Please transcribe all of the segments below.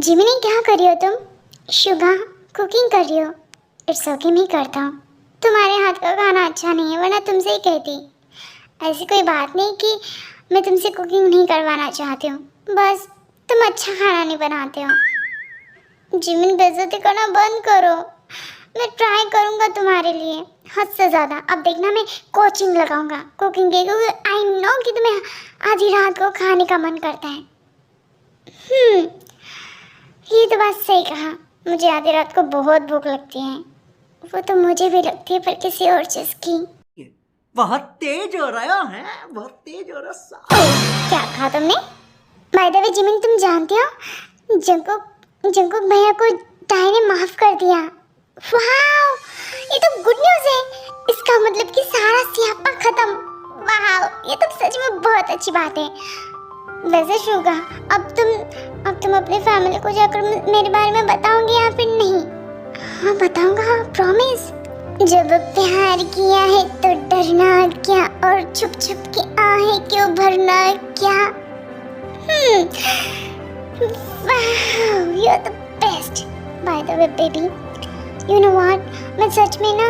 Gemini क्या कर रही हो तुम? शुगा कुकिंग कर रही हो? इट्स ओके, मैं करता हूँ। तुम्हारे हाथ का खाना अच्छा नहीं है, वरना तुमसे ही कहती। ऐसी कोई बात नहीं कि मैं तुमसे कुकिंग नहीं करवाना चाहती हूँ, बस तुम अच्छा खाना नहीं बनाते हो। जिमिन, बेइज्जती करना बंद करो। मैं ट्राई करूँगा तुम्हारे लिए हद से ज़्यादा। अब देखना, मैं कोचिंग लगाऊंगा कुकिंग की, क्योंकि आई नो कि तुम्हें आधी रात को खाने का मन करता है। ये तो बात सही कहा। मुझे आधी रात को बहुत भूख लगती है। वो तो मुझे भी लगती है, पर किसी और चीज़ की। बहुत तेज हो रहा है, बहुत तेज हो रहा है। क्या कहा तुमने? बाय द वे जिमिन, तुम जानते हो जंकुक भैया को टाई ने माफ कर दिया। वाओ, ये तो गुड न्यूज़ है। इसका मतलब कि सारा सियापा खत्म। वाओ, ये तो सच में बहुत अच्छी बात है। वैसे शुगा, अब तुम अपने फैमिली को जाकर मेरे बारे में बताओगे या फिर नहीं? हाँ बताऊंगा, प्रॉमिस। जब प्यार किया है तो डरना क्या, और छुप छुप के आहें क्यों भरना क्या। Wow, you are the best. By the way baby, you know what, मैं सच में ना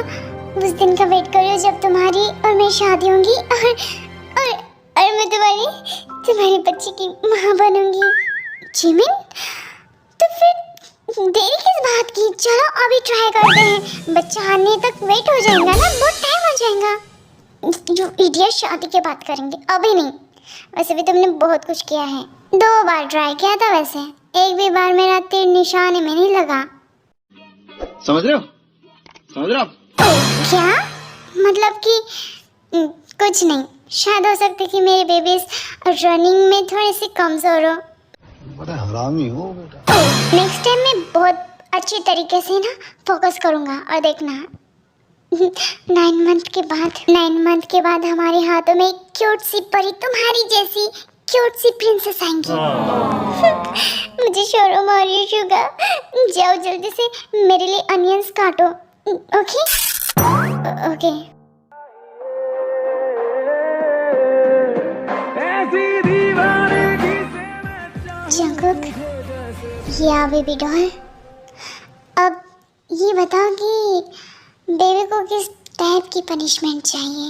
उस दिन का वेट कर रही हूँ जब तुम्हारी और मेरी शादी होगी, और मैं तुम्हारी बच्ची की माँ बनूंगी। जिमिन, तो फिर देरी किस बात की? चलो अभी ट्राई करते हैं। बच्चा आने तक वेट हो जाएगा ना, बहुत टाइम हो जाएगा। जो इडियट, शादी के बात करेंगे, अभी नहीं। वैसे भी तुमने बहुत कुछ किया है। 2 बार ट्राई किया था, वैसे एक भी बार मेरा तीर निशाने में नहीं लगा। समझ रहे हो? क्या मतलब कि कुछ नहीं। शायद हो सकता है कि मेरी बेबी रनिंग में थोड़ी सी कमजोर हो। बड़ा हरामी हो बेटा। नेक्स्ट टाइम मैं बहुत अच्छी तरीके से ना फोकस करूंगा, और देखना 9 मंथ के बाद हमारे हाथों में एक क्यूट सी परी, तुम्हारी जैसी क्यूट सी प्रिंसेस आएंगी। मुझे शर्म आ रही है शुगा। जाओ जल्दी से मेरे लिए अनियंस काटो। Okay okay. जंकुक, या बेबी डॉल, अब ये बताओ कि बेबी को किस टाइप की पनिशमेंट चाहिए?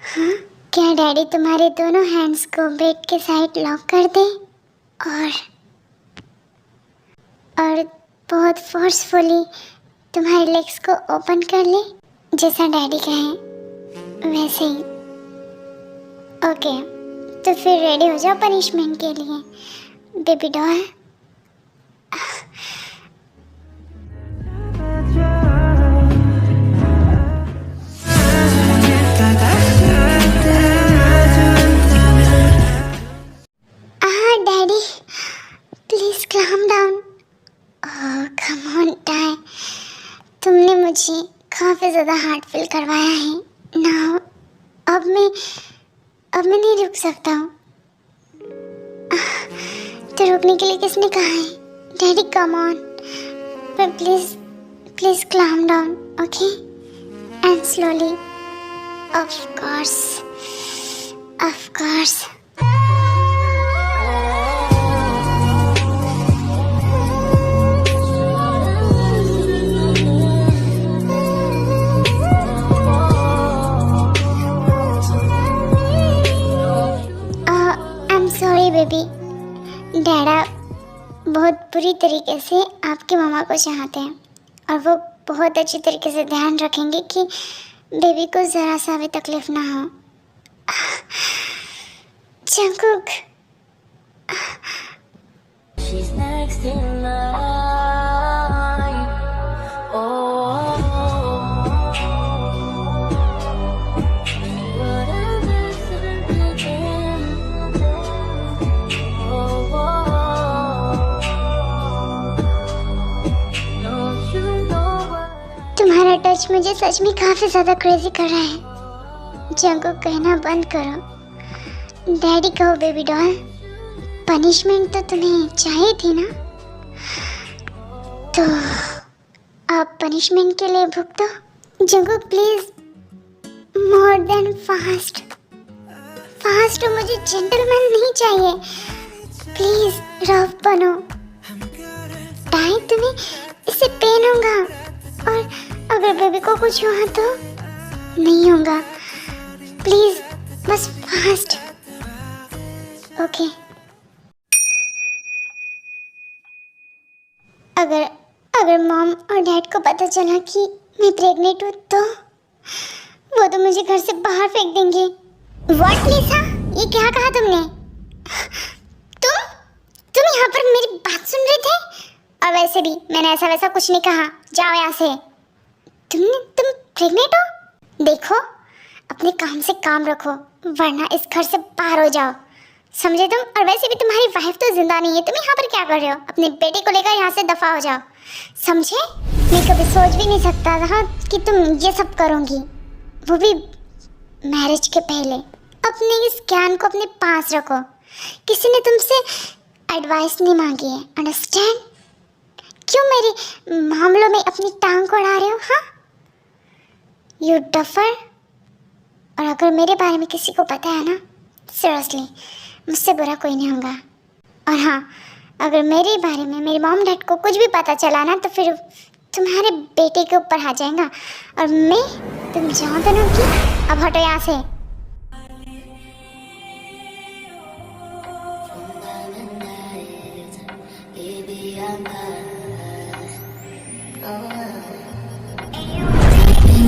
हाँ, क्या डैडी तुम्हारे दोनों हैंड्स को बेड के साइड लॉक कर दे और बहुत फोर्सफुली तुम्हारे लेग्स को ओपन कर ले, जैसा डैडी कहे वैसे ही? ओके, तो फिर रेडी हो जाओ पनिशमेंट के लिए baby doll. Daddy please calm down. Come on tie, तुमने मुझे काफ़ी ज़्यादा हार्ट फील करवाया है ना। अब मैं नहीं रुक सकता हूँ। तो रुकने के लिए किसने कहा है? डैडी कम ऑन, पर please calm down, okay? And slowly, of course. I'm sorry baby. Dada बहुत बुरी तरीके से आपकी मामा को चाहते हैं, और वो बहुत अच्छी तरीके से ध्यान रखेंगे कि बेबी को ज़रा सा भी तकलीफ ना हो। Jungkook, She's next in line. Oh, what a lesson begin. Oh, don't you know what तुम्हारा टच मुझे सच में काफ़ी ज़्यादा क्रेजी कर रहा है। जंकुक, कहना बंद करो, डैडी कहो बेबी डॉल। पनिशमेंट तो तुम्हें चाहिए थी ना, तो आप पनिशमेंट के लिए भुगतो। Jungkook please, more than fast. मुझे जेंटलमैन नहीं चाहिए, प्लीज रफ बनो। बताएं तुम्हें इससे पेन होगा, और अगर बेबी को कुछ हुआ तो नहीं होगा। प्लीज बस फास्ट। ओके। अगर मॉम और डैड को पता चला कि मैं प्रेग्नेंट हूँ तो वो तो मुझे घर से बाहर फेंक देंगे। व्हाट लिसा, ये क्या कहा तुमने? तुम यहाँ पर मेरी बात सुन रहे थे? और वैसे भी मैंने ऐसा वैसा कुछ नहीं कहा, जाओ यहाँ से। तुम प्रेग्नेंट हो? देखो अपने काम से काम रखो वरना इस घर से बाहर हो जाओ, समझे तुम? और वैसे भी तुम्हारी वाइफ तो जिंदा नहीं है, तुम यहाँ पर क्या कर रहे हो? अपने बेटे को लेकर यहाँ से दफा हो जाओ, समझे? मैं कभी सोच भी नहीं सकता था कि तुम ये सब करोगी, वो भी मैरिज के पहले। अपने इस ज्ञान को अपने पास रखो, किसी ने तुमसे एडवाइस नहीं मांगी है, अंडरस्टैंड? क्यों मेरे मामलों में अपनी टांग को अड़ा रहे हो? हाँ यू डफर। और अगर मेरे बारे में किसी को पता है ना, सीरियसली मुझसे बुरा कोई नहीं होगा। और हाँ, अगर मेरे बारे में मेरे मॉम डैड को कुछ भी पता चला ना तो फिर तुम्हारे बेटे के ऊपर आ जाएगा। और तुम जाओ तो ना कि अब हटो यहाँ से।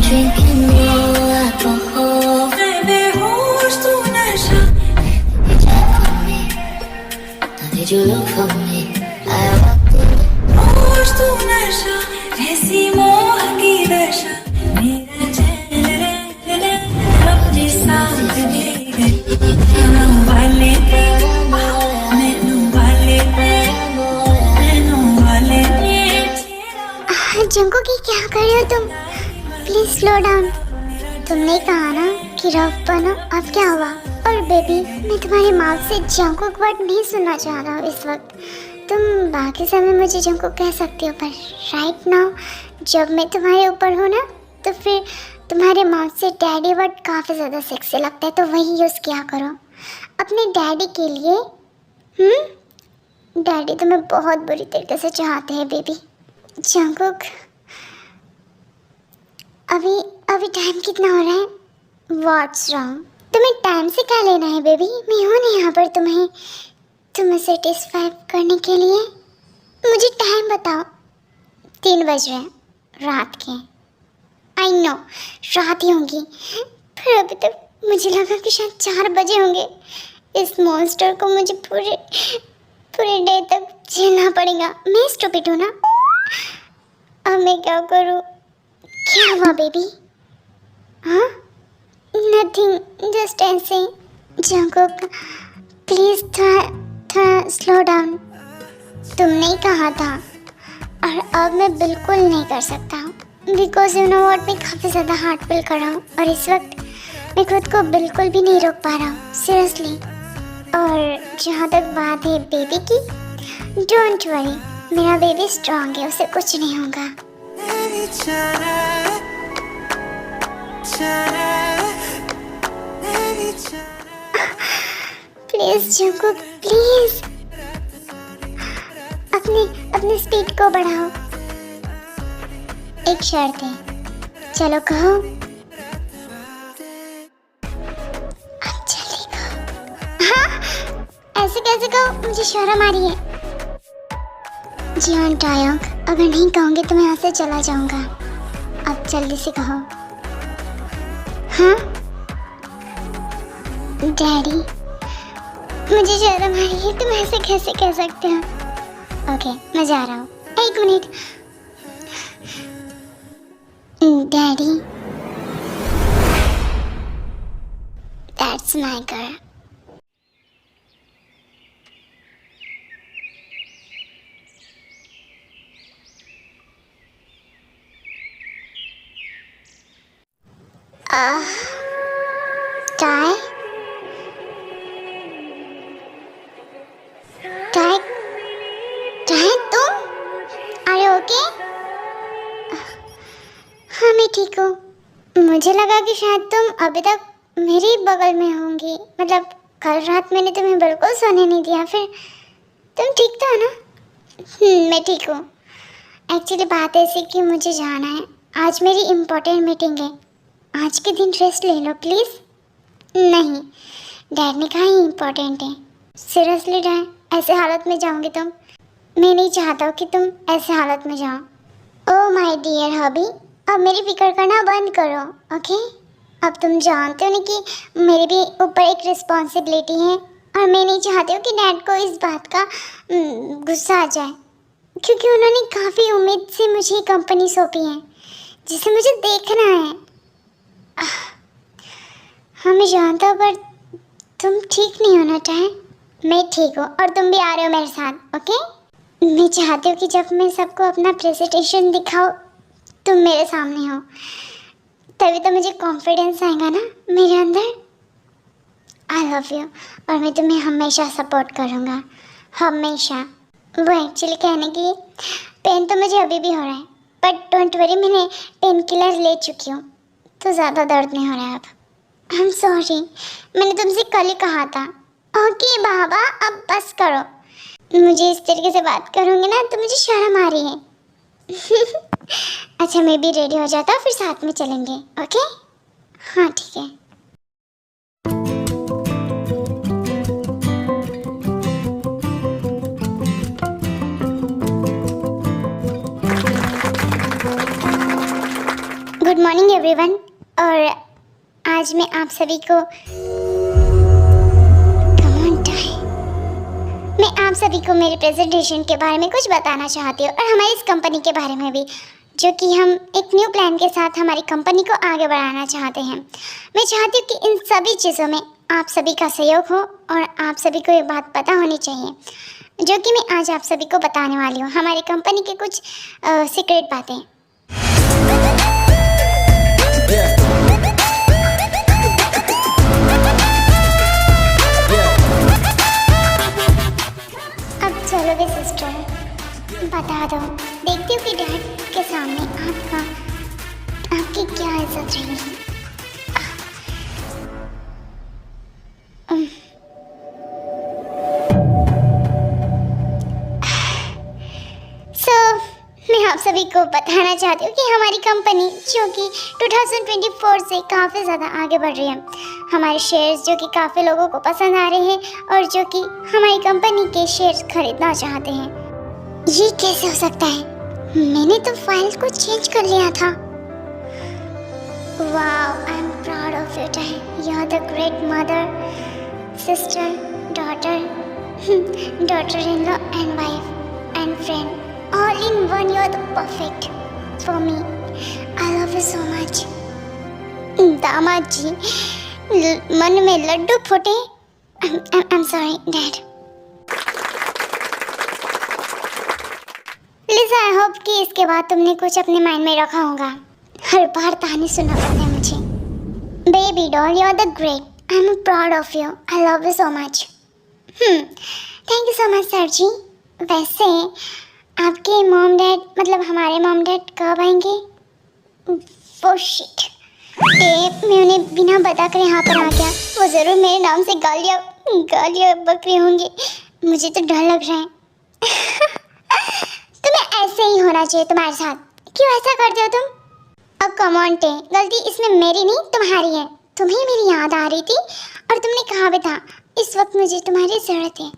Drinking more alcohol. बेहोश तू नशा। Did you look for me? I walked in. होश तू नशा, ऐसी मोह की दशा। मेरा चैन अपने साथ ले गई। मैनू वाले जंको की क्या कर रहे हो तुम? Please slow down. तुमने कहा ना कि रफ बनो, अब क्या हुआ? और बेबी मैं तुम्हारी माउथ से जंको का वर्ड नहीं सुनना चाह रहा हूँ इस वक्त। तुम बाकी समय मुझे जंको कह सकती हो, पर राइट नाउ जब मैं तुम्हारे ऊपर हूँ ना तो फिर तुम्हारे माउथ से डैडी वर्ड काफ़ी ज़्यादा सेक्सी लगता है, तो वही यूज़ किया करो अपने डैडी के लिए। डैडी तुम्हें बहुत बुरी तरीके से चाहते हैं बेबी। जंकुक अभी टाइम कितना हो रहा है? What's wrong? तुम्हें टाइम से क्या लेना है बेबी? मैं हूँ ना यहाँ पर तुम्हें सेटिस्फाई करने के लिए। मुझे टाइम बताओ। 3 बज रहे हैं रात के। आई नो रात ही होंगी, पर अभी तक मुझे लगा कि शायद 4 बजे होंगे। इस मॉन्स्टर को मुझे पूरे डे तक झेलना पड़ेगा। मैं स्टूपिड हूँ ना? अब मैं क्या करूँ? क्या हुआ बेबी? हाँ नथिंग, जस्ट ऐसे। जंकुक प्लीज थोड़ा स्लो डाउन। तुमने ही कहा था, और अब मैं बिल्कुल नहीं कर सकता बिकॉज यू नो व्हाट, मैं काफ़ी ज़्यादा हार्ट फील कर रहा हूँ और इस वक्त मैं खुद को बिल्कुल भी नहीं रोक पा रहा हूँ सीरियसली। और जहाँ तक बात है बेबी की, डोंट वरी, मेरा बेबी स्ट्रांग है, उसे कुछ नहीं होगा। प्लीज जंकुक प्लीज अपनी स्पीड को बढ़ाओ। एक शर्त है, चलो कहो। अब जल्दी कहो। हाँ ऐसे कैसे कहो, मुझे शर्म आ रही है। जियान टायक, अगर नहीं कहूँगी तो मैं यहाँ से चला जाऊँगा। अब जल्दी से कहो। हाँ डैडी, मुझे शर्म आ रही है, तुम ऐसे कैसे कह सकते हो? ओके मैं जा रहा हूँ। 1 minute daddy, that's my girl. टाय तुम? Are you okay? हाँ मैं ठीक हूँ। मुझे लगा कि शायद तुम अभी तक मेरे ही बगल में होंगी, मतलब कल रात मैंने तुम्हें बिल्कुल सोने नहीं दिया। फिर तुम ठीक तो हो ना? मैं ठीक हूँ। एक्चुअली बात ऐसी कि मुझे जाना है, आज मेरी इम्पोर्टेंट मीटिंग है। आज के दिन रेस्ट ले लो प्लीज़। नहीं, डैड ने कहा ही इम्पोर्टेंट है। सीरियसली डैड, ऐसे हालत में जाओगे तुम? मैं नहीं चाहता हूँ कि तुम ऐसे हालत में जाओ। ओह माय डियर हबी, अब मेरी फिक्र करना बंद करो, ओके? अब तुम जानते हो ना कि मेरे भी ऊपर एक रिस्पॉन्सिबिलिटी है और मैं नहीं चाहती हूँ कि डैड को इस बात का गुस्सा आ जाए, क्योंकि उन्होंने काफ़ी उम्मीद से मुझे कंपनी सौंपी है जिसे मुझे देखना है। हाँ मैं जानता हूँ, पर तुम ठीक नहीं हो ना टाइम। मैं ठीक हूँ और तुम भी आ रहे हो मेरे साथ, ओके? मैं चाहती हूँ कि जब मैं सबको अपना प्रेजेंटेशन दिखाऊँ तुम मेरे सामने हो, तभी तो मुझे कॉन्फिडेंस आएगा ना मेरे अंदर। आई लव यू और मैं तुम्हें हमेशा सपोर्ट करूँगा, हमेशा। वो एक्चुअली कहने की पेन तो मुझे अभी भी हो रहा है, बट डोंट वरी, मैंने पेन किलर ले चुकी हूँ तो ज़्यादा दर्द नहीं हो रहा है अब। आई एम सॉरी, मैंने तुमसे कल ही कहा था। ओके बाबा, अब बस करो। मुझे इस तरीके से बात करूँगी ना तो मुझे शर्म आ रही है। अच्छा मैं भी रेडी हो जाता हूँ, फिर साथ में चलेंगे, ओके? हाँ ठीक है। गुड मॉर्निंग एवरीवन, और आज मैं आप सभी को मैं आप सभी को मेरे प्रेजेंटेशन के बारे में कुछ बताना चाहती हूँ और हमारी इस कंपनी के बारे में भी, जो कि हम एक न्यू प्लान के साथ हमारी कंपनी को आगे बढ़ाना चाहते हैं। मैं चाहती हूँ कि इन सभी चीज़ों में आप सभी का सहयोग हो और आप सभी को ये बात पता होनी चाहिए, जो कि मैं आज आप सभी को बताने वाली हूँ, हमारी कंपनी के कुछ सीक्रेट बातें। अब चलोगे सिस्टर, बता दो, देखती हूँ कि डैड के सामने आपकी क्या इज्जत रहेगी। मैं आप सभी को बताना चाहती हूँ कि हमारी कंपनी जो कि 2024 से काफ़ी ज़्यादा आगे बढ़ रही है, हमारे शेयर्स जो कि काफ़ी लोगों को पसंद आ रहे हैं और जो कि हमारी कंपनी के शेयर्स खरीदना चाहते हैं। ये कैसे हो सकता है? मैंने तो फाइल को चेंज कर लिया था। Wow, I am proud of you dad, you are the great mother, sister, daughter in law and wife and friend, all in one. You are the perfect for me. I love you so much. दामाद जी, मन में लड्डू फूटे। I'm sorry, Dad. Liza, I hope कि इसके बाद तुमने कुछ अपने माइंड में रखा होगा। हर बार ताने सुनना पड़ता है मुझे। Baby doll, you are the great. I'm proud of you. I love you so much. Thank you so much, sir जी। वैसे आपके मॉम डैड, मतलब हमारे मॉम डैड कब आएंगे? वो शिट, मैं उन्हें बिना बता कर यहाँ पर आ गया। वो ज़रूर मेरे नाम से गालियाँ बक रहे होंगे। मुझे तो डर लग रहा है। तुम्हें ऐसे ही होना चाहिए तुम्हारे साथ। क्यों ऐसा करते हो तुम? अब कम ऑन टे, गलती इसमें मेरी नहीं तुम्हारी है। तुम्हें मेरी याद आ रही थी और तुमने कहा भी था इस वक्त मुझे तुम्हारी ज़रूरत है,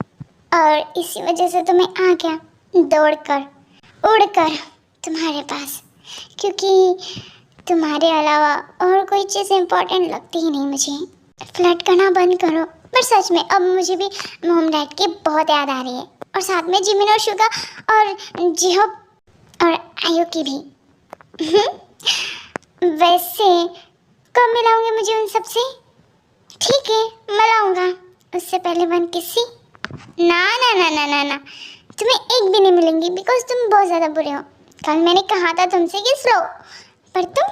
और इसी वजह से तुम्हें आ गया दौड़कर उड़कर तुम्हारे पास, क्योंकि तुम्हारे अलावा और कोई चीज़ इम्पोर्टेंट लगती ही नहीं मुझे। फ्लर्ट करना बंद करो। पर सच में अब मुझे भी मॉम डैड की बहुत याद आ रही है, और साथ में जिमिन और शुगा और जिहोब और आयु की भी। वैसे कब मिलाऊंगे मुझे उन सबसे? ठीक है, मिलाऊंगा, उससे पहले वन किसी। ना ना ना ना ना ना, तुम्हें एक भी नहीं मिलेंगी, बिकॉज तुम बहुत ज़्यादा बुरे हो। कल मैंने कहा था तुमसे कि स्लो, पर तुम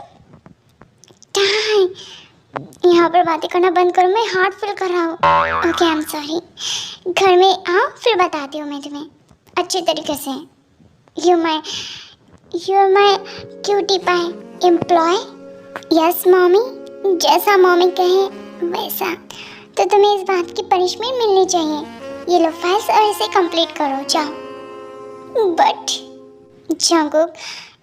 यहाँ पर बातें करना बंद करो, मैं हार्ट फील कर रहा हूँ। Okay, I am sorry. घर में आओ, फिर बताती हूँ मैं तुम्हें अच्छे तरीके से। You are my cutie pie employ. Yes mommy, जैसा मॉमी कहे वैसा। तो तुम्हें इस बात की पनिशमेंट मिलनी चाहिए। ये लो फाइल्स और इसे कंप्लीट करो, जाओ। बट जंगकुक,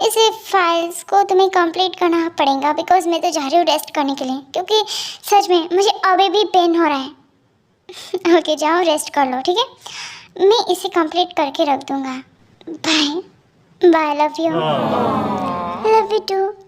इसे फाइल्स को तुम्हें कंप्लीट करना पड़ेगा बिकॉज मैं तो जा रही हूँ रेस्ट करने के लिए, क्योंकि सच में मुझे अभी भी पेन हो रहा है। ओके जाओ रेस्ट कर लो, ठीक है, मैं इसे कंप्लीट करके रख दूँगा। Bye bye, love you to.